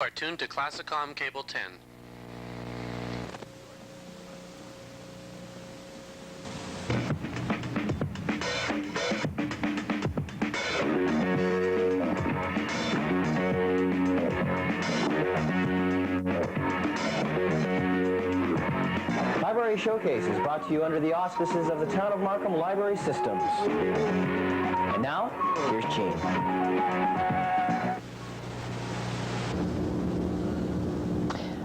Are tuned to Classicom Cable 10. Library Showcase is brought to you under the auspices of the Town of Markham Library Systems. And now, here's Gene.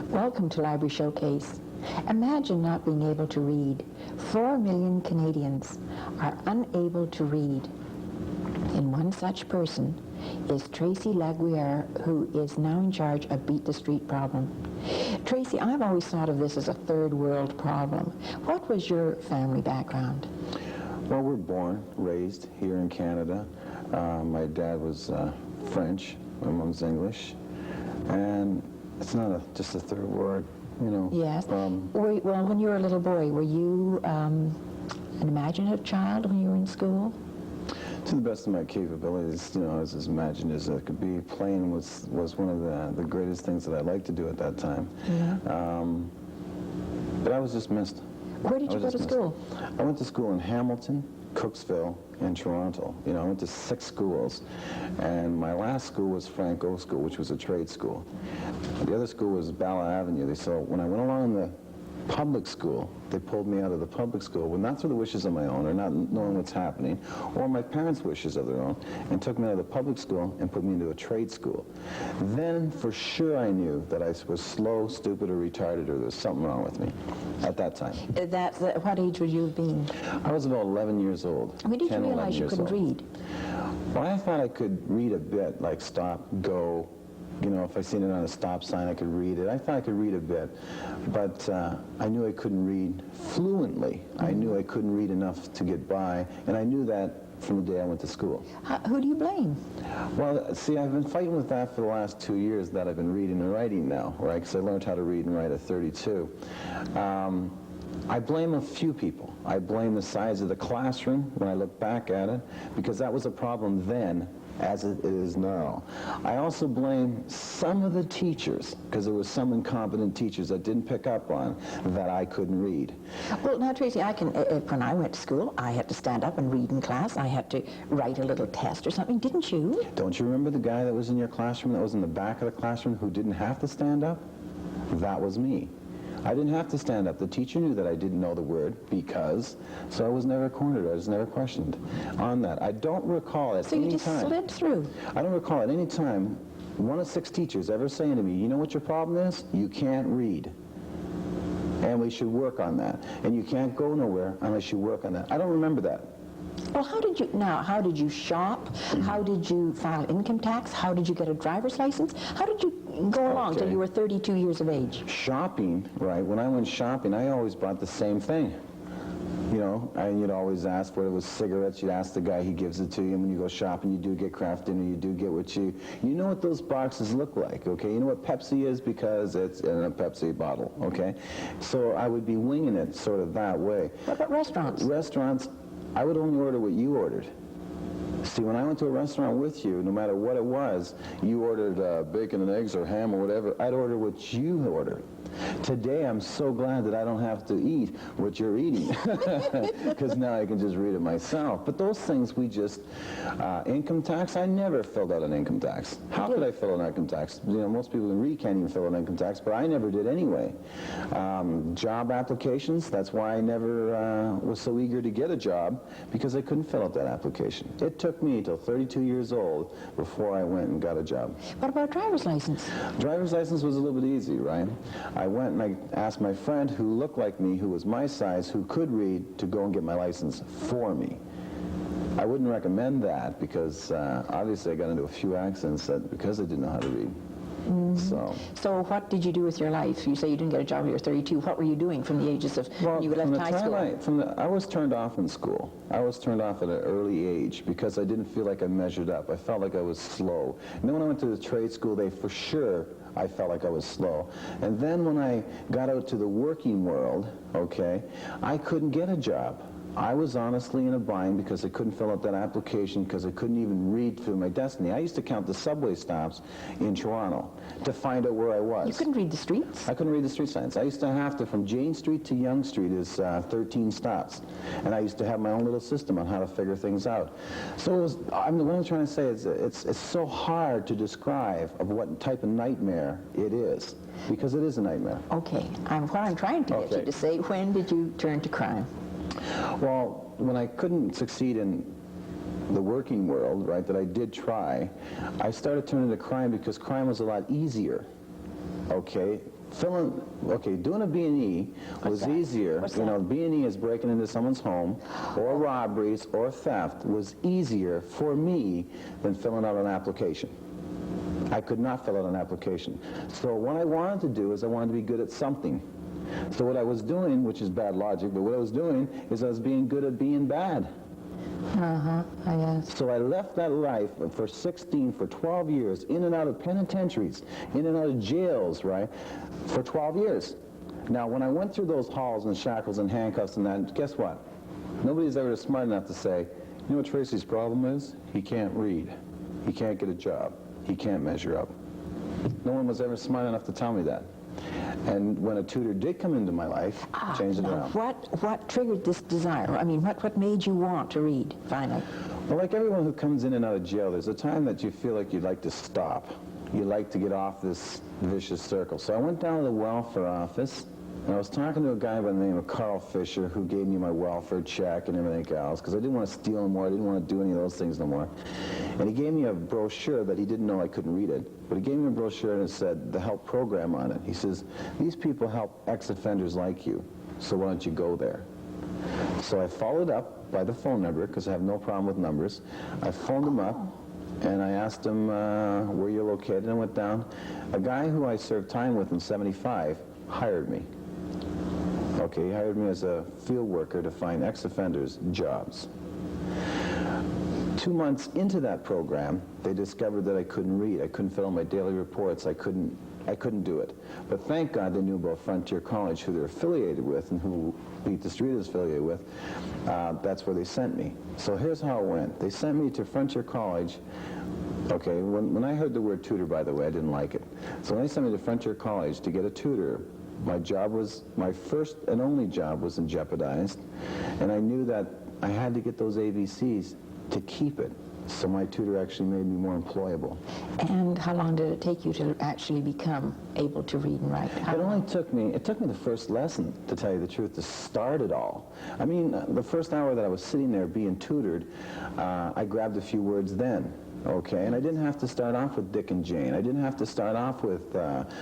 Welcome to Library Showcase. Imagine not being able to read. 4 million Canadians are unable to read. And one such person is Tracy LeQuyere, who is now in charge of Beat the Street Problem. Tracy, I've always thought of this as a third world problem. What was your family background? Well, we're born, raised here in Canada. My dad was French, my mom's English, and it's not just a third word, you know. Yes. Well, when you were a little boy, were you an imaginative child when you were in school? To the best of my capabilities, you know, I was as imaginative as I could be. Playing was one of the greatest things that I liked to do at that time. Yeah. But I was dismissed. Where did you go to school? I went to school in Hamilton, Cooksville, and Toronto. You know, I went to 6 schools, and my last school was Franco School, which was a trade school. The other school was Bala Avenue. So when I went along in the public school, they pulled me out of the public school, well, not through the wishes of my own, or not knowing what's happening, or my parents' wishes of their own, and took me out of the public school and put me into a trade school. Then, for sure, I knew that I was slow, stupid, or retarded, or there was something wrong with me at that time. What age would you have been? I was about 11 years old. When did you realize you couldn't read? Well, I thought I could read a bit, like stop, go. You know, if I seen it on a stop sign, I could read it. I thought I could read a bit, but I knew I couldn't read fluently. I knew I couldn't read enough to get by, and I knew that from the day I went to school. Who do you blame? Well, see, I've been fighting with that for the last 2 years that I've been reading and writing now, right? Because I learned how to read and write at 32. I blame a few people. I blame the size of the classroom when I look back at it, because that was a problem then, as it is now. I also blame some of the teachers, because there were some incompetent teachers that didn't pick up on that I couldn't read. Well, now, Tracy, when I went to school, I had to stand up and read in class. I had to write a little test or something, didn't you? Don't you remember the guy that was in your classroom, that was in the back of the classroom, who didn't have to stand up? That was me. I didn't have to stand up. The teacher knew that I didn't know the word so I was never cornered. I was never questioned on that. I don't recall at any time. So you just slid through? I don't recall at any time one of 6 teachers ever saying to me, you know what your problem is? You can't read. And we should work on that. And you can't go nowhere unless you work on that. I don't remember that. Well, how did you shop? How did you file income tax? How did you get a driver's license? How did you go along till you were 32 years of age? Shopping, right? When I went shopping, I always bought the same thing. You know, and you'd always ask for it was cigarettes. You'd ask the guy, he gives it to you. And when you go shopping, you do get Kraft dinner. You do get what you know what those boxes look like, okay? You know what Pepsi is because it's in a Pepsi bottle, okay? So I would be winging it sort of that way. What about restaurants? Restaurants, I would only order what you ordered. See, when I went to a restaurant with you, no matter what it was, you ordered bacon and eggs or ham or whatever, I'd order what you ordered. Today, I'm so glad that I don't have to eat what you're eating, because now I can just read it myself. But those things we just, income tax, I never filled out an income tax. How could I fill out an income tax? You know, most people who read can't even fill out an income tax, but I never did anyway. Job applications, that's why I never was so eager to get a job, because I couldn't fill out that application. It took me until 32 years old before I went and got a job. What about driver's license? Driver's license was a little bit easy, right? I went and I asked my friend who looked like me, who was my size, who could read, to go and get my license for me. I wouldn't recommend that because obviously I got into a few accidents because I didn't know how to read. Mm-hmm. So what did you do with your life? You say you didn't get a job when you were 32. What were you doing from the ages of when you left high school? I was turned off in school. I was turned off at an early age because I didn't feel like I measured up. I felt like I was slow. And then when I went to the trade school, I felt like I was slow. And then when I got out to the working world, okay, I couldn't get a job. I was honestly in a bind because I couldn't fill out that application because I couldn't even read through my destiny. I used to count the subway stops in Toronto to find out where I was. You couldn't read the streets? I couldn't read the street signs. I used to have to, from Jane Street to Yonge Street is 13 stops. And I used to have my own little system on how to figure things out. So it was, what I'm trying to say is it's so hard to describe of what type of nightmare it is, because it is a nightmare. Okay, what I'm trying to get you to say, when did you turn to crime? Well, when I couldn't succeed in the working world, right, that I did try, I started turning to crime because crime was a lot easier, okay? Doing a B&E was easier. You know, B&E is breaking into someone's home, or robberies, or theft was easier for me than filling out an application. I could not fill out an application. So what I wanted to do is I wanted to be good at something. So what I was doing, which is bad logic, but what I was doing is I was being good at being bad. Yes. So I left that life for 12 years, in and out of penitentiaries, in and out of jails, right, for 12 years. Now, when I went through those halls and shackles and handcuffs and that, guess what? Nobody's ever smart enough to say, you know what Tracy's problem is? He can't read. He can't get a job. He can't measure up. No one was ever smart enough to tell me that. And when a tutor did come into my life, changed it around. What triggered this desire? I mean, what made you want to read, finally? Well, like everyone who comes in and out of jail, there's a time that you feel like you'd like to stop. You'd like to get off this vicious circle. So I went down to the welfare office, and I was talking to a guy by the name of Carl Fisher, who gave me my welfare check and everything else, because I didn't want to steal anymore. I didn't want to do any of those things no more. And he gave me a brochure that he didn't know I couldn't read it. But he gave me a brochure and it said the help program on it. He says, these people help ex-offenders like you, so why don't you go there? So I followed up by the phone number, because I have no problem with numbers. I phoned him up, and I asked him where you're located, and I went down. A guy who I served time with in '75 hired me. Okay, he hired me as a field worker to find ex-offenders jobs. 2 months into that program, they discovered that I couldn't read. I couldn't fill out my daily reports. I couldn't do it. But thank God they knew about Frontier College, who they're affiliated with and who Beat the Street is affiliated with. That's where they sent me. So here's how it went. They sent me to Frontier College. Okay, when I heard the word tutor, by the way, I didn't like it. So when they sent me to Frontier College to get a tutor, my first and only job was jeopardized, and I knew that I had to get those ABCs to keep it. So my tutor actually made me more employable. And how long did it take you to actually become able to read and write? It took me the first lesson, to tell you the truth, to start it all. I mean, the first hour that I was sitting there being tutored, I grabbed a few words then. Okay, and I didn't have to start off with Dick and Jane. I didn't have to start off with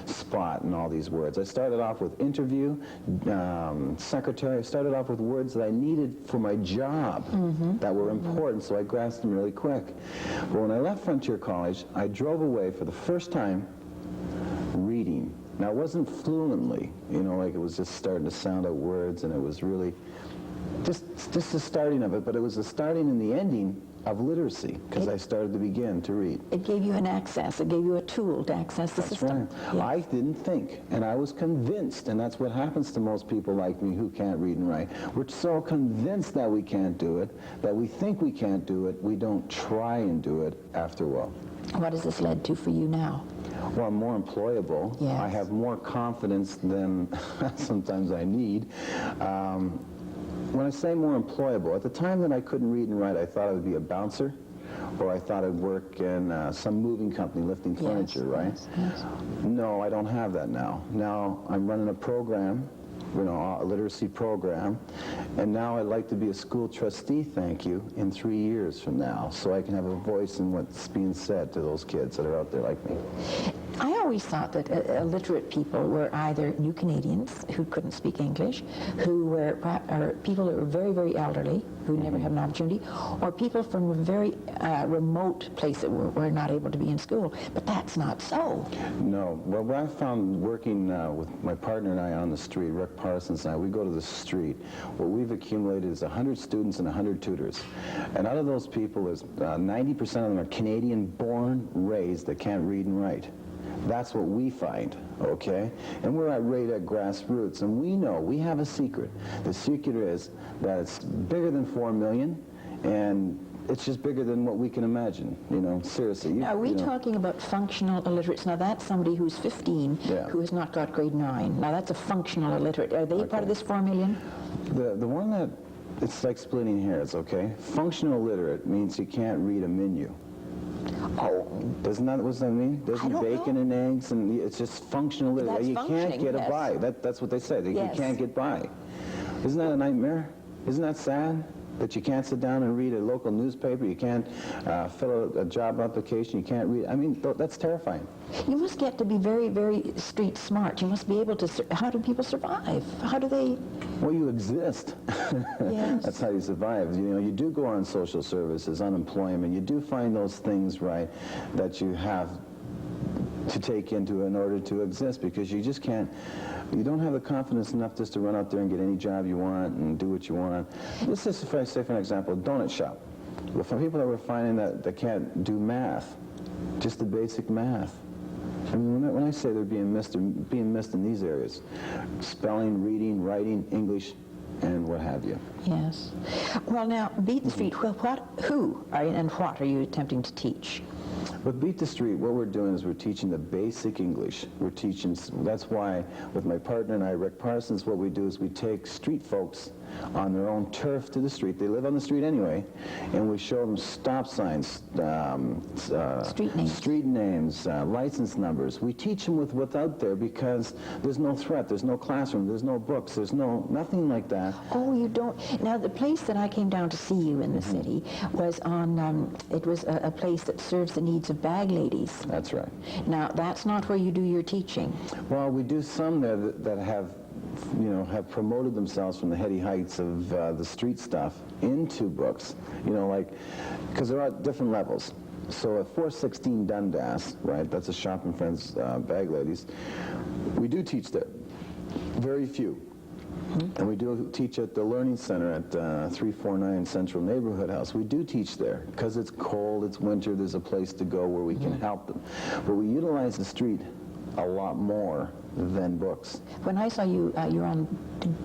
spot and all these words. I started off with interview, secretary. I started off with words that I needed for my job that were important, so I grasped them really quick. But when I left Frontier College, I drove away for the first time reading. Now, it wasn't fluently, you know, like it was just starting to sound out words, and it was really just the starting of it, but it was the starting and the ending of literacy, because I started to begin to read. It gave you an access. It gave you a tool to access the system. That's right. Yeah. I didn't think, and I was convinced, and that's what happens to most people like me who can't read and write. We're so convinced that we can't do it, that we think we can't do it, we don't try and do it after a while. What has this led to for you now? Well, I'm more employable. Yes. I have more confidence than sometimes I need. When I say more employable, at the time that I couldn't read and write, I thought I would be a bouncer, or I thought I'd work in some moving company lifting furniture, right? Yes. No, I don't have that now. Now I'm running a program, you know, a literacy program, and now I'd like to be a school trustee, thank you, in 3 years from now, so I can have a voice in what's being said to those kids that are out there like me. I always thought that illiterate people were either new Canadians who couldn't speak English, who were or people that were very, very elderly, who never had an opportunity, or people from a very remote place that were not able to be in school. But that's not so. No. Well, what I found working with my partner and I on the street, Rick Parsons and I, we go to the street. What we've accumulated is 100 students and 100 tutors. And out of those people, 90% of them are Canadian born, raised, that can't read and write. That's what we find, okay? And we're right at grassroots, and we know, we have a secret. The secret is that it's bigger than 4 million, and it's just bigger than what we can imagine, you know, seriously. Now, are we talking about functional illiterates? Now, that's somebody who's 15 who has not got grade 9. Now, that's a functional illiterate. Are they part of this 4 million? The one that, it's like splitting hairs, okay? Functional illiterate means you can't read a menu. Oh. Doesn't that, what does that mean? Doesn't bacon and eggs, and it's just functional illiterate. That's You can't get yes. by. That's what they say. You can't get by. Isn't that a nightmare? Isn't that sad? That you can't sit down and read a local newspaper, you can't fill out a job application, you can't read. I mean, that's terrifying. You must get to be very, very street smart. You must be able to, how do people survive? How do they? Well, you exist. Yes. That's how you survive. You know, you do go on social services, unemployment, you do find those things, right, that you have to take into in order to exist, because you just can't, you don't have the confidence enough just to run out there and get any job you want and do what you want. Let's just say, for an example, a donut shop. For people that we're finding that can't do math, just the basic math. I mean, when I say they're being missed in these areas, spelling, reading, writing, English, and what have you. Yes. Well, now, Beat the Street, well, who and what are you attempting to teach? With Beat the Street, what we're doing is we're teaching the basic English. We're teaching, that's why with my partner and I, Rick Parsons, what we do is we take street folks on their own turf to the street. They live on the street anyway, and we show them stop signs, street names, license numbers. We teach them with what's out there, because there's no threat, there's no classroom, there's no books, there's nothing like that. Oh, you don't. Now, the place that I came down to see you in the city was on, it was a place that serves the needs of bag ladies. That's right. Now, that's not where you do your teaching. Well, we do some there that have, you know, have promoted themselves from the heady heights of the street stuff into books, you know, like, because there are different levels. So at 416 Dundas, right, that's a Shop and Friends bag ladies, we do teach there. Very few. And we do teach at the Learning Center at 349 Central Neighborhood House. We do teach there because it's cold, it's winter, there's a place to go where we can help them. But we utilize the street a lot more than books. When I saw you, you're on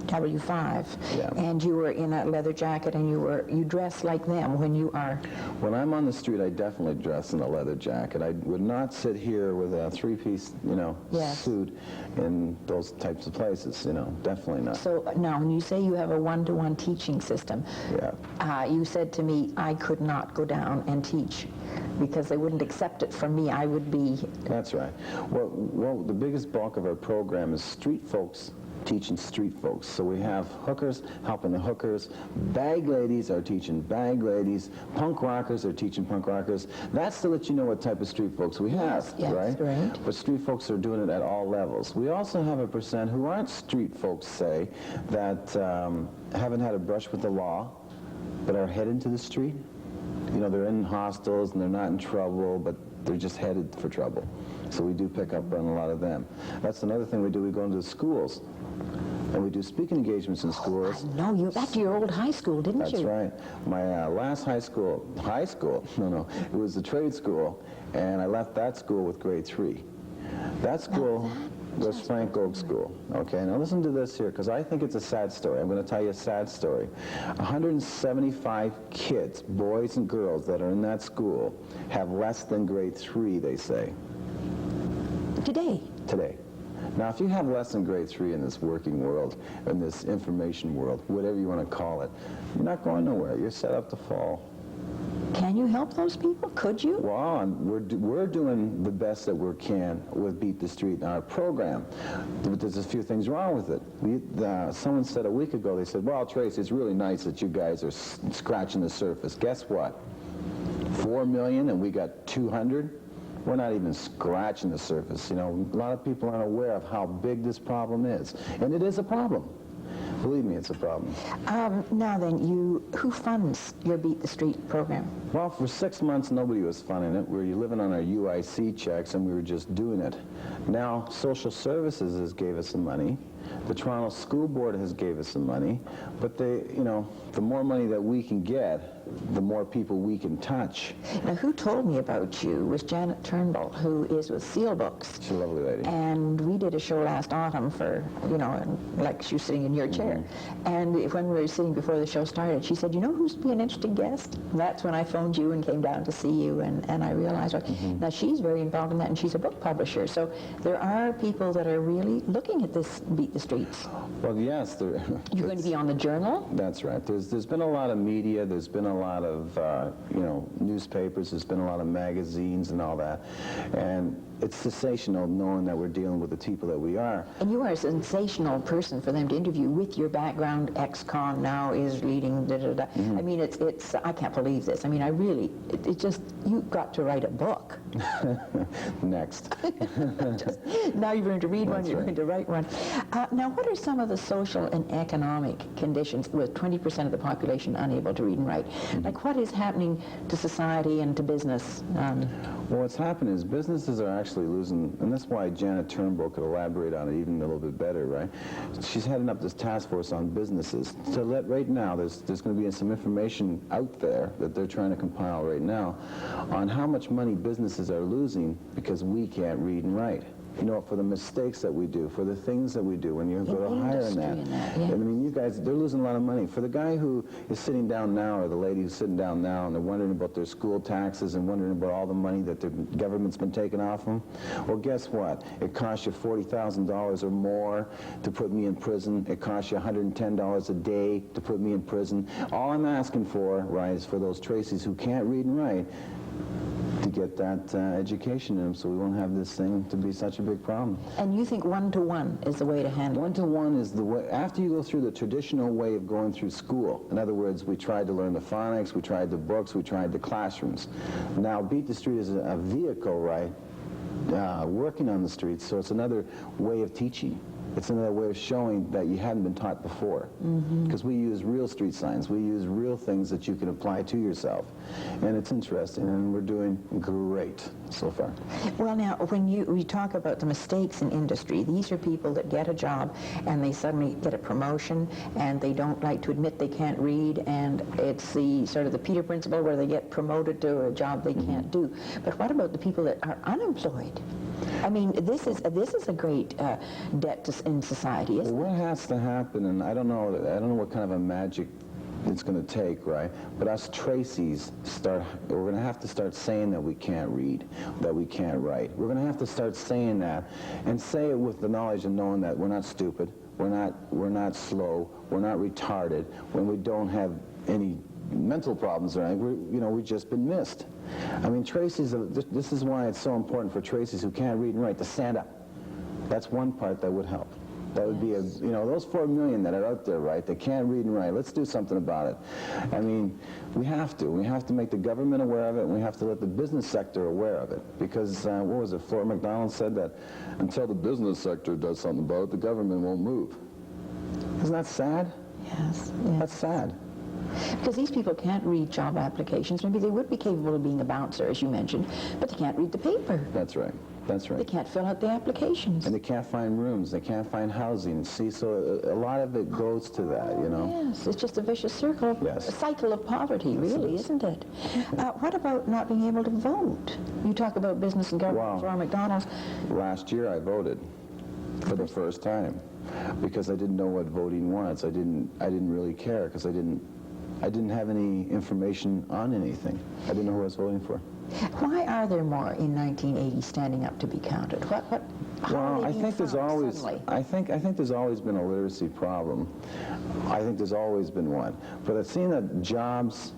W5, and you were in a leather jacket, and you dress like them when you are. When I'm on the street, I definitely dress in a leather jacket. I would not sit here with a three-piece, you know, suit in those types of places. You know, definitely not. So now, when you say you have a one-to-one teaching system, you said to me I could not go down and teach because they wouldn't accept it from me. I would be. That's right. Well, the biggest bulk of our program is street folks teaching street folks. So we have hookers helping the hookers, bag ladies are teaching bag ladies, punk rockers are teaching punk rockers. That's to let you know what type of street folks we have, right? But street folks are doing it at all levels. We also have a percent who aren't street folks, say, that haven't had a brush with the law, but are headed to the street. You know, they're in hostels and they're not in trouble, but they're just headed for trouble. So we do pick up on a lot of them. That's another thing we do. We go into schools, and we do speaking engagements in schools. I know, you back to your old high school, didn't you? That's right. My last high school, no, it was a trade school, and I left that school with grade 3. That school was Frank Oak School. Okay, now listen to this here, because I think it's a sad story. I'm going to tell you a sad story. 175 kids, boys and girls, that are in that school have less than grade 3, they say. Today. Now, if you have less than grade 3 in this working world, in this information world, whatever you want to call it, you're not going nowhere. You're set up to fall. Can you help those people? Could you? Well, we're doing the best that we can with Beat the Street in our program. But there's a few things wrong with it. Someone said a week ago, they said, well, Tracy, it's really nice that you guys are scratching the surface. Guess what? 4 million and we got 200? We're not even scratching the surface. You know, a lot of people aren't aware of how big this problem is. And it is a problem. Believe me, it's a problem. Now then, who funds your Beat the Street program? Well, for 6 months, nobody was funding it. We were living on our UIC checks, and we were just doing it. Now, Social Services has gave us some money. The Toronto School Board has gave us some money. But the more money that we can get, the more people we can touch. Now, who told me about you was Janet Turnbull, who is with Seal Books. She's a lovely lady. And we did a show last autumn for, you know, and like she was sitting in your chair. And when we were sitting before the show started, she said, you know who's be an interesting guest? And that's when I phoned you and came down to see you, and I realized, now she's very involved in that, and she's a book publisher. So there are people that are really looking at this Beat the Streets. Well, yes. You're going to be on the Journal? That's right. There's been a lot of media. There's been a lot of, you know, newspapers. There's been a lot of magazines and all that. And it's sensational knowing that we're dealing with the people that we are. And you are a sensational person for them to interview with your background. Ex-con now is leading, da-da-da. I mean, it's I can't believe this. I mean, I really, it just, you've got to write a book. Next. Now you're going to read one, That's you're right. going to write one. Now, what are some of the social and economic conditions with 20% of the population unable to read and write? Like, what is happening to society and to business? Well, what's happened is businesses are actually losing, and that's why Janet Turnbull could elaborate on it even a little bit better, right? She's heading up this task force on businesses. So right now, there's going to be some information out there that they're trying to compile right now on how much money businesses are losing because we can't read and write. You know, for the mistakes that we do, for the things that we do when you go to hire industry that. and that, yeah. I mean, you guys, they're losing a lot of money. For the guy who is sitting down now, or the lady who's sitting down now, and they're wondering about their school taxes and wondering about all the money that the government's been taking off them, well, guess what? It costs you $40,000 or more to put me in prison. It costs you $110 a day to put me in prison. All I'm asking for, right, is for those Tracys who can't read and write to get that education in them, so we won't have this thing to be such a big problem. And you think one-to-one is the way to handle it? One-to-one is the way, after you go through the traditional way of going through school. In other words, we tried to learn the phonics, we tried the books, we tried the classrooms. Now, Beat the Street is a vehicle, right, working on the streets, so it's another way of teaching. It's another way of showing that you hadn't been taught before. Because we use real street signs. We use real things that you can apply to yourself. And it's interesting, and we're doing great so far. Well, now, when we talk about the mistakes in industry, these are people that get a job and they suddenly get a promotion and they don't like to admit they can't read, and it's the sort of the Peter principle where they get promoted to a job they can't do. But what about the people that are unemployed? I mean, this is a great debt in society, isn't it? Well, what has to happen, and I don't know what kind of a magic it's going to take, right? But us Tracys we're going to have to start saying that we can't read, that we can't write. We're going to have to start saying that, and say it with the knowledge and knowing that we're not stupid, we're not slow, we're not retarded, when we don't have any mental problems or anything. We've just been missed. I mean, Tracys, this is why it's so important for Tracys who can't read and write to stand up. That's one part that would help. That would be those 4 million that are out there, right, that can't read and write. Let's do something about it. I mean, we have to. We have to make the government aware of it, and we have to let the business sector aware of it. Because, what was it, Flora McDonald said that until the business sector does something about it, the government won't move. Isn't that sad? Yes. That's sad. Because these people can't read job applications. Maybe they would be capable of being a bouncer, as you mentioned, but they can't read the paper. That's right. That's right. They can't fill out the applications. And they can't find rooms. They can't find housing. See, so a lot of it goes to that, you know. Yes, it's just a vicious circle, Yes. a cycle of poverty, really, Yes, it is. isn't it? What about not being able to vote? You talk about business and government. Wow. Flora McDonald's. Last year I voted for the first time because I didn't know what voting was. I didn't really care because I didn't have any information on anything. I didn't know who I was voting for. Why are there more in 1980 standing up to be counted? Well, I think there's always been a literacy problem. I think there's always been one. But I've seen that jobs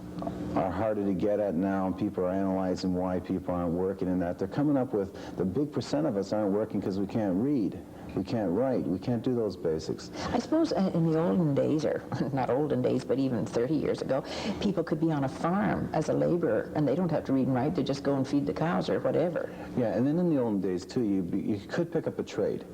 are harder to get at now, and people are analyzing why people aren't working, and that they're coming up with the big percent of us aren't working because we can't read. We can't write. We can't do those basics. I suppose in the olden days, or not olden days, but even 30 years ago, people could be on a farm as a laborer, and they don't have to read and write. They just go and feed the cows or whatever. Yeah, and then in the olden days, too, you could pick up a trade.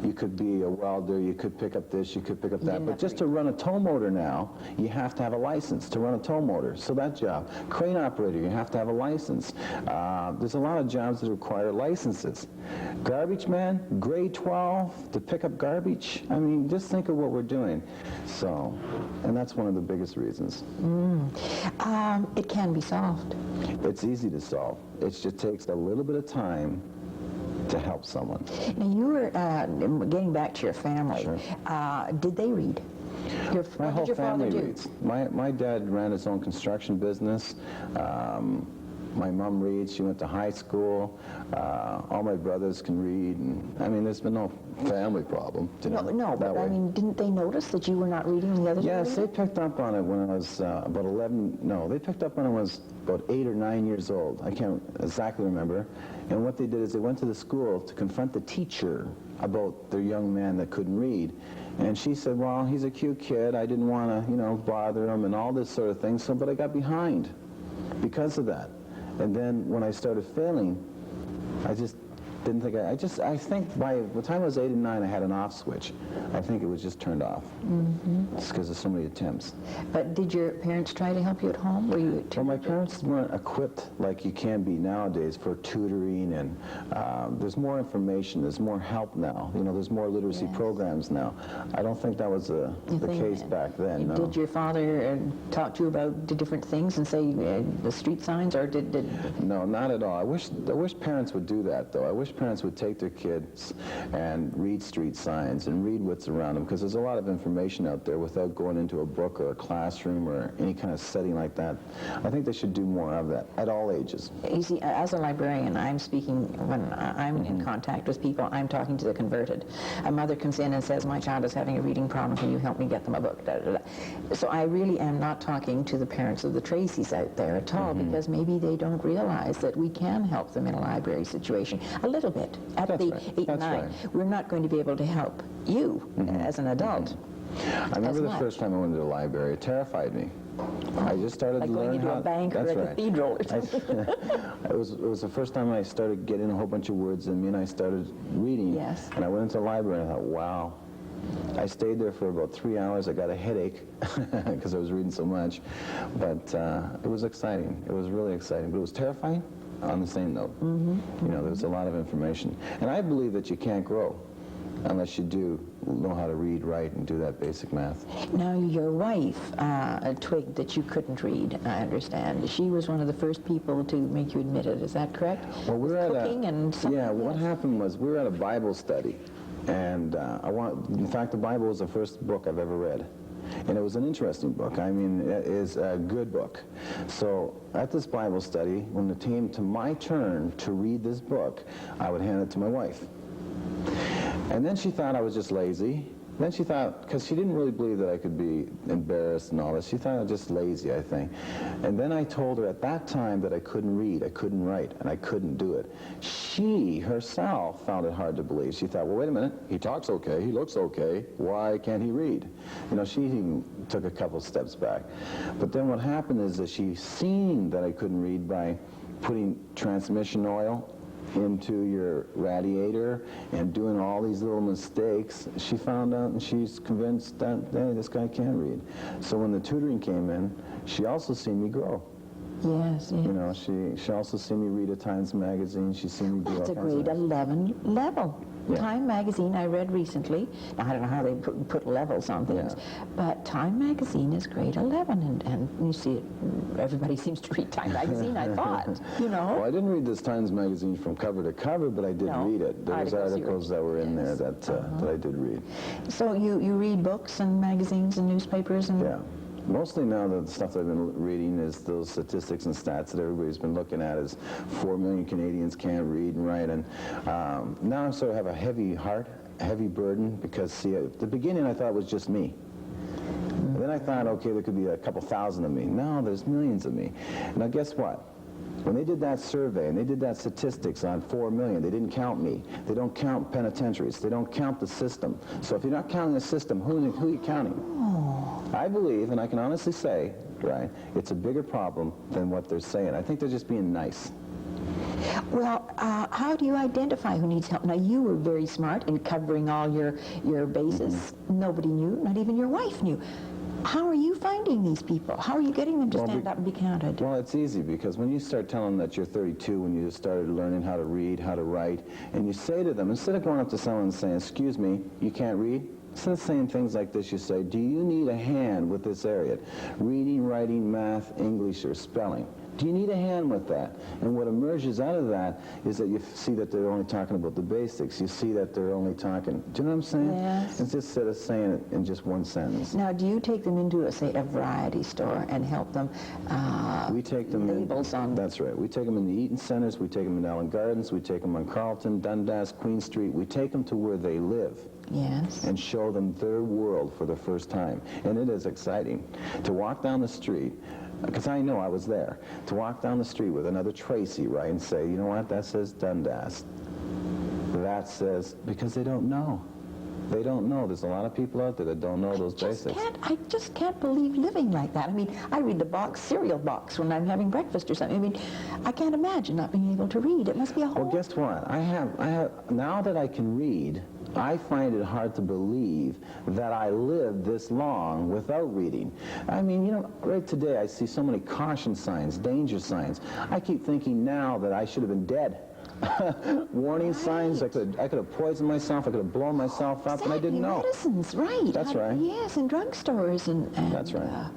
You could be a welder, you could pick up this, you could pick up that. But just to run a tow motor now, you have to have a license to run a tow motor. So that job. Crane operator, you have to have a license. There's a lot of jobs that require licenses. Garbage man, grade 12, to pick up garbage. I mean, just think of what we're doing. So, and that's one of the biggest reasons. It can be solved. It's easy to solve. It just takes a little bit of time to help someone. Now, you were getting back to your family. Sure. Did they read? My whole what did your family father do? reads. My dad ran his own construction business. My mom reads. She went to high school. All my brothers can read. And, I mean, there's been no family problem. No, but I mean, didn't they notice that you were not reading and the others were Yes, reading? they picked up on it when I was about 11. No, they picked up on it when I was about 8 or 9 years old. I can't exactly remember. And what they did is they went to the school to confront the teacher about their young man that couldn't read. And she said, well, he's a cute kid. I didn't want to, bother him and all this sort of thing. So, but I got behind because of that. And then when I started failing, I just didn't think I think by the time I was 8 and 9, I had an off switch. I think it was just turned off. It's because of so many attempts. But did your parents try to help you at home? Were you Well, my parents weren't equipped like you can be nowadays for tutoring, and there's more information, there's more help now. There's more literacy programs now. I don't think that was the case back then. No. Did your father talk to you about the different things and say the street signs, or did? No, not at all. I wish parents would do that, though. I wish parents would take their kids and read street signs and read what's around them, because there's a lot of information out there without going into a book or a classroom or any kind of setting like that. I think they should do more of that at all ages. You see, as a librarian, I'm speaking, when I'm in contact with people, I'm talking to the converted. A mother comes in and says, my child is having a reading problem, can you help me get them a book? Da, da, da. So I really am not talking to the parents of the Tracys out there at all, because maybe they don't realize that we can help them in a library situation. A little bit. At That's the right. 8 and That's 9, right. we're not going to be able to help you as an adult. I remember the much. first time I went to the library. It terrified me. I just started Like to going learn into how... a bank or That's a right. cathedral or something. It was the first time I started getting a whole bunch of words in me, and I started reading. Yes. And I went into the library and I thought, wow. I stayed there for about 3 hours. I got a headache because I was reading so much. But it was exciting. It was really exciting. But it was terrifying on the same note. There was a lot of information. And I believe that you can't grow unless you do know how to read, write, and do that basic math. Now, your wife twigged that you couldn't read, I understand. She was one of the first people to make you admit it. Is that correct? Well, we were at cooking and something. Yeah, what happened was we were at a Bible study, and in fact, the Bible was the first book I've ever read. And it was an interesting book. I mean, it is a good book. So at this Bible study, when it came to my turn to read this book, I would hand it to my wife. And then she thought I was just lazy. Then she thought, because she didn't really believe that I could be embarrassed and all this, she thought I was just lazy, I think. And then I told her at that time that I couldn't read, I couldn't write, and I couldn't do it. She herself found it hard to believe. She thought, well, wait a minute, he talks okay, he looks okay, why can't he read? She even took a couple steps back. But then what happened is that she seen that I couldn't read by putting transmission oil into your radiator and doing all these little mistakes. She found out, and she's convinced that, hey, this guy can read. So when the tutoring came in, she also seen me grow. Yes, yes. She also seen me read a Times magazine. She seen me do all It's a kinds of grade 11 level. Yeah. Time magazine I read recently. Now, I don't know how they put levels on things, but Time magazine is grade 11, and you see, everybody seems to read Time magazine, I thought, Well, I didn't read this Times magazine from cover to cover, but I did read it. There was articles that were in there that I did read. So you read books and magazines and newspapers and... Yeah. Mostly now the stuff that I've been reading is those statistics and stats that everybody's been looking at is 4 million Canadians can't read and write. And now I sort of have a heavy heart, a heavy burden, because, see, at the beginning I thought it was just me. And then I thought, okay, there could be a couple thousand of me. No, there's millions of me. Now guess what? When they did that survey and they did that statistics on 4 million, they didn't count me. They don't count penitentiaries. They don't count the system. So if you're not counting the system, who are you counting? I believe, and I can honestly say, right, it's a bigger problem than what they're saying. I think they're just being nice. Well, how do you identify who needs help? Now, you were very smart in covering all your bases. Nobody knew, not even your wife knew. How are you finding these people? How are you getting them to stand up and be counted? Well, it's easy, because when you start telling them that you're 32, when you just started learning how to read, how to write, and you say to them, instead of going up to someone and saying, excuse me, you can't read? Instead of saying things like this, you say, do you need a hand with this area? Reading, writing, math, English, or spelling. Do you need a hand with that? And what emerges out of that is that you see that they're only talking about the basics. You see that they're only talking, do you know what I'm saying? Yes. It's just instead of saying it in just one sentence. Now, do you take them into, say, a variety store and help them We take them labels on? That's right. We take them in the Eaton Centers. We take them in Allen Gardens. We take them on Carlton, Dundas, Queen Street. We take them to where they live. Yes. And show them their world for the first time. And it is exciting to walk down the street, because I know I was there, to walk down the street with another Tracy, right, and say, you know what, that says Dundas. That says, because they don't know. They don't know. There's a lot of people out there that don't know those basics. I just can't believe living like that. I mean, I read the cereal box when I'm having breakfast or something. I mean, I can't imagine not being able to read. It must be a whole... Well, guess what? I have, now that I can read, I find it hard to believe that I lived this long without reading. I mean, you know, right today I see so many caution signs, danger signs. I keep thinking now that I should have been dead. Warning signs. I could have poisoned myself. I could have blown myself up, and I didn't know. Medicines, right? That's right. Yes, in drugstores and That's right.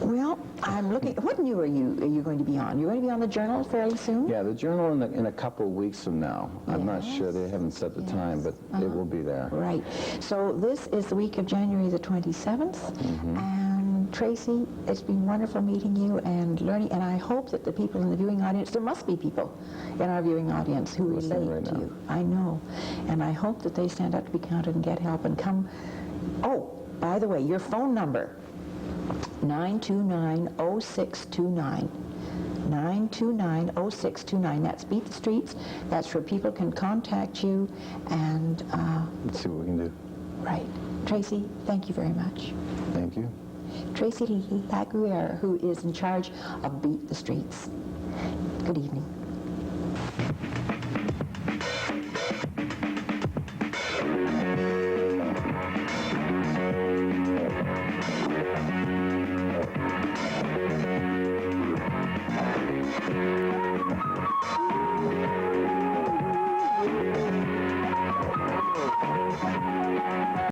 Well, I'm looking. What new are you going to be on? You're going to be on the Journal fairly soon? Yeah, the Journal in a couple of weeks from now. I'm not Yes. sure. They haven't set the time, but it will be there. Right. So this is the week of January the 27th. And Tracy, it's been wonderful meeting you and learning. And I hope that the people in the viewing audience, there must be people in our viewing audience who Listening relate right to now. you. I know. And I hope that they stand up to be counted and get help and come. Oh, by the way, your phone number, 929-0629. 929-0629. That's Beat the Streets. That's where people can contact you. And Let's see what we can do. right. Tracy, thank you very much. Thank you. Tracy LeQuyere, who is in charge of Beat the Streets. Good evening.